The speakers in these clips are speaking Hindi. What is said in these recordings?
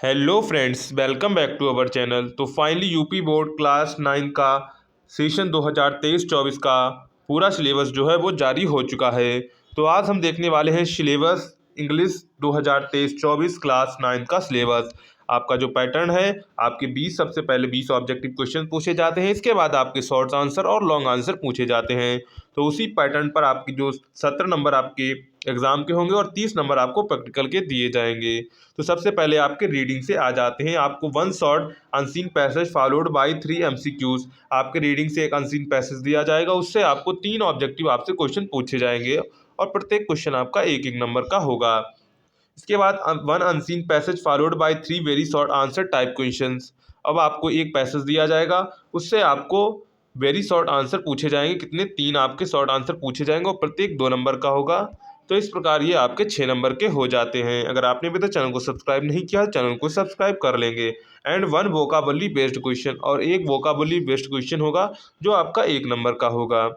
Hello friends, welcome back to our channel. तो फाइनली यूपी बोर्ड क्लास 9 का सेशन 2023-24 का पूरा सिलेबस जो है वो जारी हो चुका है। तो आज हम देखने वाले हैं सिलेबस इंग्लिश 2023-24 क्लास 9 का सिलेबस। आपका जो पैटर्न है, आपके 20 सबसे पहले 20 ऑब्जेक्टिव क्वेश्चन पूछे जाते हैं, इसके बाद आपके शॉर्ट आंसर और लॉन्ग आंसर पूछे जाते हैं। तो उसी पैटर्न पर आपकी जो 17 नंबर आपके एग्जाम के होंगे और 30 नंबर आपको प्रैक्टिकल के दिए जाएंगे। तो सबसे पहले आपके रीडिंग से आ जाते हैं। आपको one short unseen passage followed by 3 MCQs. आपके रीडिंग से एक अनसीन पैसेज दिया जाएगा, उससे आपको 3 ऑब्जेक्टिव आपसे क्वेश्चन पूछे जाएंगे और प्रत्येक क्वेश्चन आपका एक एक नंबर का होगा। इसके बाद one unseen passage followed by 3 very short answer type questions. अब आपको एक पैसेज दिया जाएगा, उससे आपको वेरी शॉर्ट आंसर पूछे जाएंगे। कितने? 3 आपके शॉर्ट आंसर पूछे जाएंगे और प्रत्येक 2 नंबर का होगा। तो इस प्रकार ये आपके 6 नंबर के हो जाते हैं। अगर आपने अभी तक चैनल को सब्सक्राइब नहीं किया, चैनल को सब्सक्राइब कर लेंगे। And one vocabulary based question, और एक वोकाबुलरी बेस्ड क्वेश्चन होगा जो आपका 1 नंबर का होगा।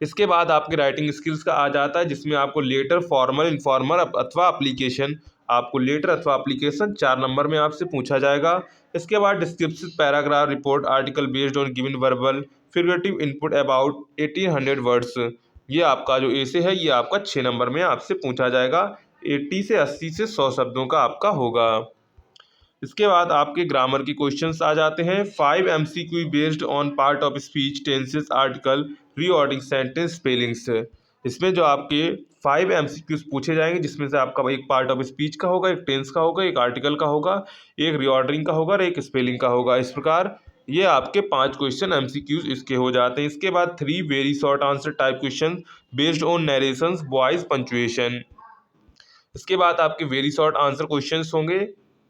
इसके बाद आपके राइटिंग स्किल्स का आ जाता है, जिसमें आपको लेटर, फॉर्मल, इनफॉर्मल अथवा एप्लीकेशन, आपको लेटर अथवा एप्लीकेशन 4 नंबर में आपसे पूछा जाएगा। इसके बाद descriptive paragraph, report, article based on given verbal figurative input about 1800 words. ये आपका जो एसे है, ये आपका 6 नंबर में आपसे पूछा जाएगा। 80 से 80 से 100 शब्दों का आपका होगा। इसके बाद आपके ग्रामर की क्वेश्चंस आ जाते हैं। 5 MCQ based on part of speech, tenses, article, reordering, sentence, spellings. इसमें जो आपके 5 एमसीक्यूज पूछे जाएंगे, जिसमें से आपका एक पार्ट ऑफ स्पीच का होगा, एक टेंस का होगा, एक आर्टिकल का होगा, एक रीऑर्डरिंग का होगा और एक स्पेलिंग का होगा। इस प्रकार ये आपके 5 क्वेश्चन एमसीक्यूज इसके हो जाते हैं। इसके बाद 3 very short answer type question based on narrations, voice, punctuation. इसके बाद आपके वेरी शॉर्ट आंसर क्वेश्चंस होंगे,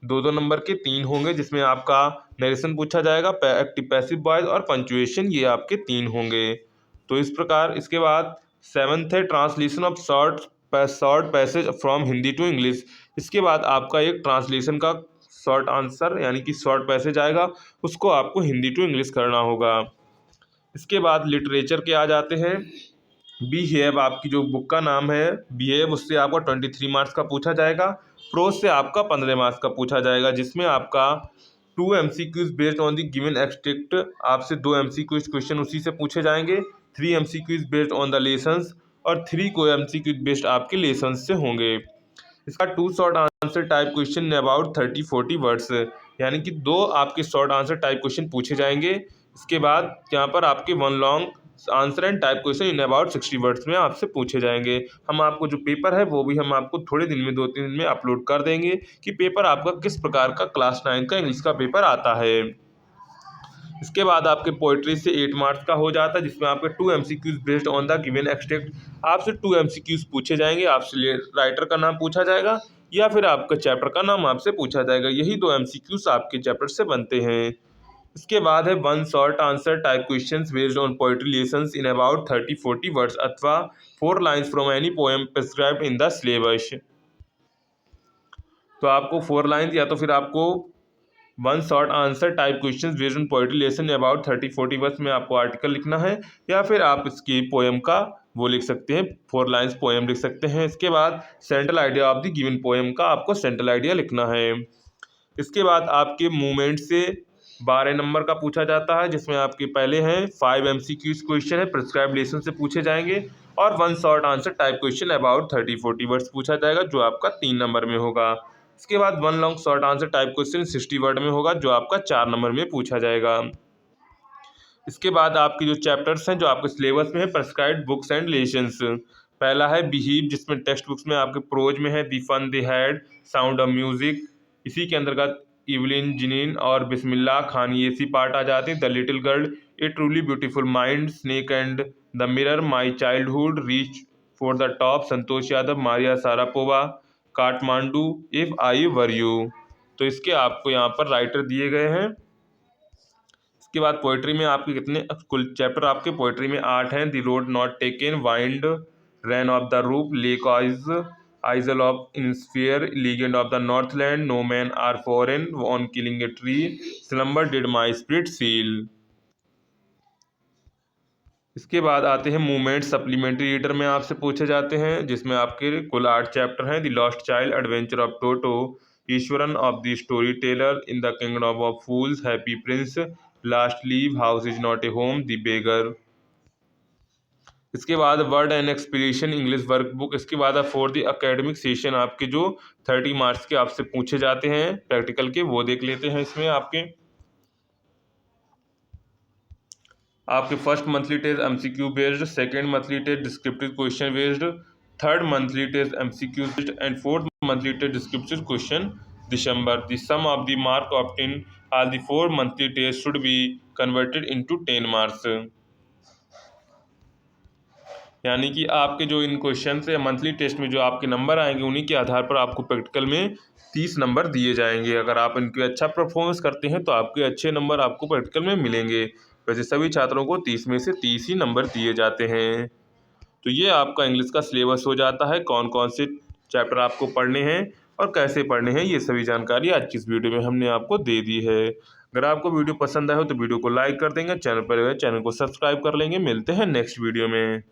2-2 नंबर के 3 होंगे, जिसमें आपका नरेशन पूछा जाएगा, एक्टिव पैसिव वॉइस और पंचुएशन, ये आपके 3 होंगे। तो इस प्रकार इसके बाद 7th है translation of short passage from Hindi to English. इसके बाद आपका एक ट्रांसलेशन का शॉर्ट आंसर यानी कि शॉर्ट पैसेज आएगा, उसको आपको हिंदी टू इंग्लिश करना होगा। इसके बाद लिटरेचर के आ जाते हैं। बिहेव, आपकी जो बुक का नाम है बिहेव, उससे आपका 23 मार्क्स का पूछा जाएगा। प्रोज से आपका 15 मार्क्स का पूछा जाएगा, जिसमें आपका 2 MCQs based on the given extract, आपसे 2 एमसीक्यूज क्वेश्चन उसी से पूछे जाएंगे। 3 MCQs based on the lessons और 3 को एमसीक्यूज बेस्ड आपके लेसन्स से होंगे। इसका 2 short answer type question about 30-40 words, यानी कि 2 आपके शॉर्ट आंसर टाइप क्वेश्चन पूछे जाएंगे। इसके बाद यहाँ पर आपके 1 long answer and type question in about 60 words में आपसे पूछे जाएंगे। हम आपको जो पेपर है वो भी हम आपको थोड़े दिन में 2-3 दिन में अपलोड कर देंगे कि पेपर आपका किस प्रकार का क्लास 9 का इंग्लिश का पेपर आता है। इसके बाद आपके पोइट्री से 8 मार्क्स का हो जाता है, जिसमें आपके 2 MCQs based on the given extract, आपसे 2 एमसीक्यूज पूछे जाएंगे। आपसे राइटर का नाम पूछा जाएगा या फिर आपका चैप्टर का नाम आपसे पूछा जाएगा। यही 2 एमसीक्यूज आपके चैप्टर से बनते हैं। इसके बाद है 1 short answer type questions based on poetry lessons in about 30-40 words अथवा 4 lines from any poem prescribed in the syllabus. तो आपको 4 लाइन्स या तो फिर आपको 1 short answer type questions based on poetry lesson about 30-40 words में आपको आर्टिकल लिखना है, या फिर आप इसकी पोएम का वो लिख सकते हैं, 4 लाइन्स पोएम लिख सकते हैं। इसके बाद central idea of the given poem का आपको सेंट्रल आइडिया लिखना है। इसके बाद आपके मूवमेंट से 12 नंबर का पूछा जाता है, जिसमें आपके पहले हैं 5 एमसीक्यूज क्वेश्चन है, प्रिस्क्राइब लेसन से पूछे जाएंगे, और 1 short answer type question about 30-40 words पूछा जाएगा, जो आपका 3 नंबर में होगा। इसके बाद 1 long short answer type question 60 word में होगा, जो आपका 4 नंबर में पूछा जाएगा। इसके बाद आपके जो चैप्टर्स हैं जो आपके सिलेबस में है, प्रिस्क्राइब्ड बुक्स एंड लेसन्स। पहला है बिहीव, जिसमें टेक्स्ट बुक्स में आपके प्रोज में है the fun they had, sound of music. इसी के अंतर्गत इवलिन जिनीन और बिस्मिल्लाह खान, ये सी पार्ट आ जाते हैं। The little girl, A truly beautiful mind, snake and the mirror, my childhood, reach for the top, Santosh Yadav, Maria Sharapova, Kathmandu, if I were you. तो इसके आपको यहाँ पर राइटर दिए गए हैं। इसके बाद पोइट्री में आपके कितने कुल चैप्टर आपके पोइट्री में 8 हैं। The road not taken, wind, rain of the roof, lake isle, isle of Innisfree, legend of the northland, no man are foreign, on killing a tree, slumber did my spirit seal. इसके बाद आते हैं मूवमेंट सप्लीमेंट्री रीडर में आपसे पूछे जाते हैं, जिसमें आपके कुल 8 चैप्टर हैं। The lost child, adventure of Toto, Eswaran of the story teller, in the kingdom of fools, happy Prince, last leave, house is not a home, the beggar. इसके बाद word and expression English workbook. इसके बाद फॉर द एकेडमिक सेशन आपके जो 30 मार्क्स के आपसे पूछे जाते हैं प्रैक्टिकल के, वो देख लेते हैं। इसमें आपके first monthly test MCQ based, second monthly test descriptive question based, third monthly test MCQ based and fourth monthly test descriptive question December. The sum of the mark obtain all the 4 monthly test should be converted into 10 marks. यानी कि आपके जो इन क्वेश्चन से मंथली टेस्ट में जो आपके नंबर आएंगे उन्हीं के आधार पर आपको प्रैक्टिकल में 30 नंबर दिए जाएंगे। अगर आप इनके अच्छा परफॉर्मेंस करते हैं तो आपके अच्छे नंबर आपको प्रैक्टिकल में मिलेंगे। वैसे सभी छात्रों को 30 में से 30 ही नंबर दिए जाते हैं। तो ये आपका इंग्लिश का सिलेबस हो जाता है, कौन कौन से चैप्टर आपको पढ़ने हैं और कैसे पढ़ने हैं, ये सभी जानकारी आज की इस वीडियो में हमने आपको दे दी है। अगर आपको वीडियो पसंद आए हो तो वीडियो को लाइक कर देंगे, चैनल पर चैनल को सब्सक्राइब कर लेंगे। मिलते हैं नेक्स्ट वीडियो में।